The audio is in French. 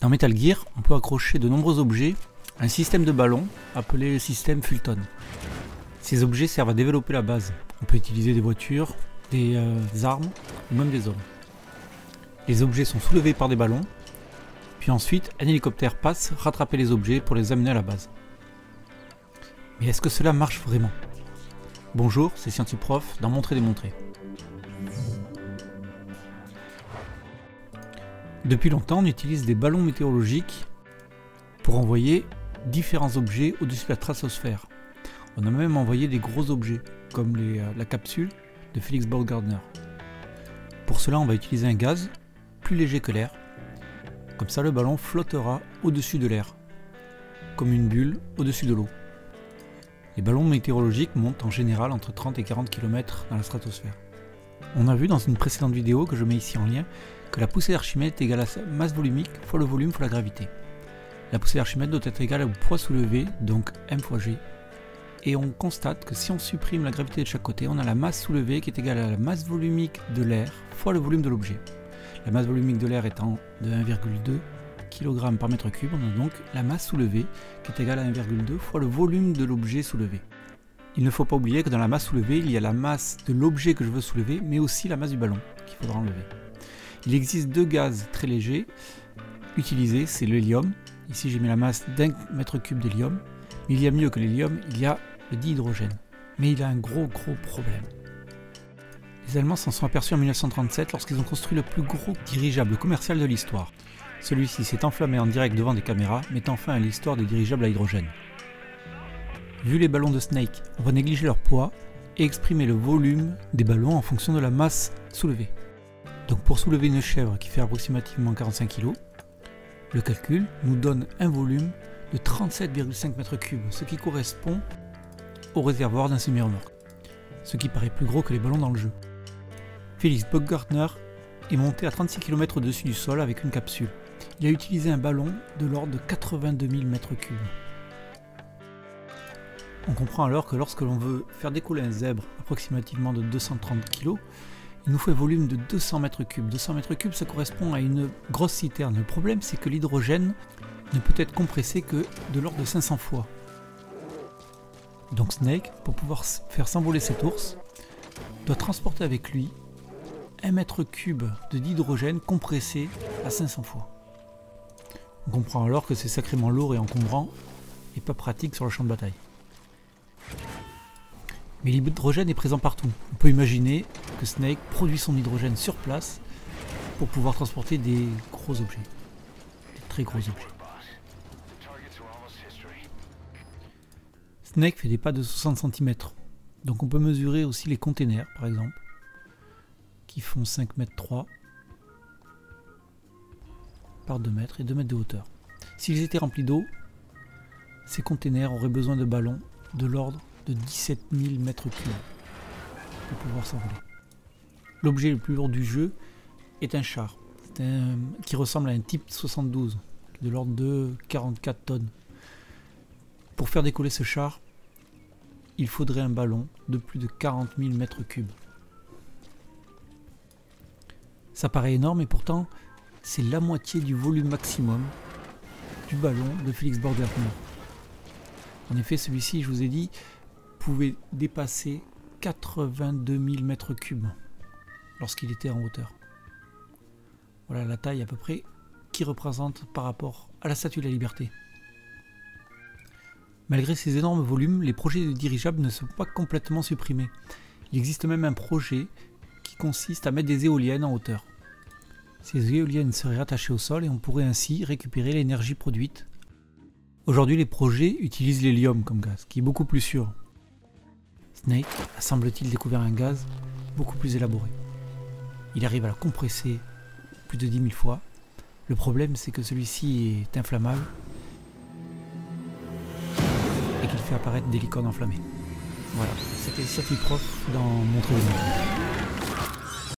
Dans Metal Gear, on peut accrocher de nombreux objets à un système de ballons appelé le système Fulton. Ces objets servent à développer la base. On peut utiliser des voitures, des armes ou même des hommes. Les objets sont soulevés par des ballons, puis ensuite un hélicoptère passe rattraper les objets pour les amener à la base. Mais est-ce que cela marche vraiment? Bonjour, c'est Scientiprof dans Montrer démontrer. Depuis longtemps, on utilise des ballons météorologiques pour envoyer différents objets au-dessus de la stratosphère. On a même envoyé des gros objets, comme la capsule de Felix Baumgartner. Pour cela, on va utiliser un gaz plus léger que l'air. Comme ça, le ballon flottera au-dessus de l'air, comme une bulle au-dessus de l'eau. Les ballons météorologiques montent en général entre 30 et 40 km dans la stratosphère. On a vu dans une précédente vidéo, que je mets ici en lien, que la poussée d'Archimède est égale à sa masse volumique fois le volume fois la gravité. La poussée d'Archimède doit être égale au poids soulevé, donc m fois g. Et on constate que si on supprime la gravité de chaque côté, on a la masse soulevée qui est égale à la masse volumique de l'air fois le volume de l'objet. La masse volumique de l'air étant de 1,2 kg par mètre cube, on a donc la masse soulevée qui est égale à 1,2 fois le volume de l'objet soulevé. Il ne faut pas oublier que dans la masse soulevée, il y a la masse de l'objet que je veux soulever, mais aussi la masse du ballon qu'il faudra enlever. Il existe deux gaz très légers utilisés, c'est l'hélium. Ici j'ai mis la masse d'1 mètre cube d'hélium. Mais il y a mieux que l'hélium, il y a le dihydrogène. Mais il a un gros problème. Les Allemands s'en sont aperçus en 1937 lorsqu'ils ont construit le plus gros dirigeable commercial de l'histoire. Celui-ci s'est enflammé en direct devant des caméras, mettant fin à l'histoire des dirigeables à hydrogène. Vu les ballons de Snake, on va négliger leur poids et exprimer le volume des ballons en fonction de la masse soulevée. Donc pour soulever une chèvre qui fait approximativement 45 kg, le calcul nous donne un volume de 37,5 m3, ce qui correspond au réservoir d'un semi-remorque, ce qui paraît plus gros que les ballons dans le jeu. Felix Baumgartner est monté à 36 km au-dessus du sol avec une capsule. Il a utilisé un ballon de l'ordre de 82 000 m3. On comprend alors que lorsque l'on veut faire décoller un zèbre approximativement de 230 kg, il nous faut un volume de 200 m3. 200 m3, ça correspond à une grosse citerne. Le problème, c'est que l'hydrogène ne peut être compressé que de l'ordre de 500 fois. Donc Snake, pour pouvoir faire s'envoler cet ours, doit transporter avec lui 1 m3 de d'hydrogène compressé à 500 fois. On comprend alors que c'est sacrément lourd et encombrant et pas pratique sur le champ de bataille. Mais l'hydrogène est présent partout. On peut imaginer que Snake produit son hydrogène sur place pour pouvoir transporter des gros objets, des très gros objets. Snake fait des pas de 60 cm, donc on peut mesurer aussi les containers par exemple, qui font 5 m 3 par 2 mètres et 2 mètres de hauteur. S'ils étaient remplis d'eau, ces containers auraient besoin de ballons de l'ordre de 17 000 m3 pour pouvoir s'envoler. L'objet le plus lourd du jeu est un char qui ressemble à un Type 72 de l'ordre de 44 tonnes. Pour faire décoller ce char, il faudrait un ballon de plus de 40 000 m3. Ça paraît énorme et pourtant c'est la moitié du volume maximum du ballon de Felix Baumgartner. En effet, celui-ci, je vous ai dit, pouvait dépasser 82 000 m3 lorsqu'il était en hauteur. Voilà la taille à peu près qu'il représente par rapport à la Statue de la Liberté. Malgré ces énormes volumes, les projets de dirigeables ne sont pas complètement supprimés. Il existe même un projet qui consiste à mettre des éoliennes en hauteur. Ces éoliennes seraient rattachées au sol et on pourrait ainsi récupérer l'énergie produite. Aujourd'hui, les projets utilisent l'hélium comme gaz, qui est beaucoup plus sûr. Snake a, semble-t-il, découvert un gaz beaucoup plus élaboré. Il arrive à la compresser plus de 10 000 fois. Le problème, c'est que celui-ci est inflammable et qu'il fait apparaître des licornes enflammées. Voilà, c'était Scientiprof dans Montrer démontrer.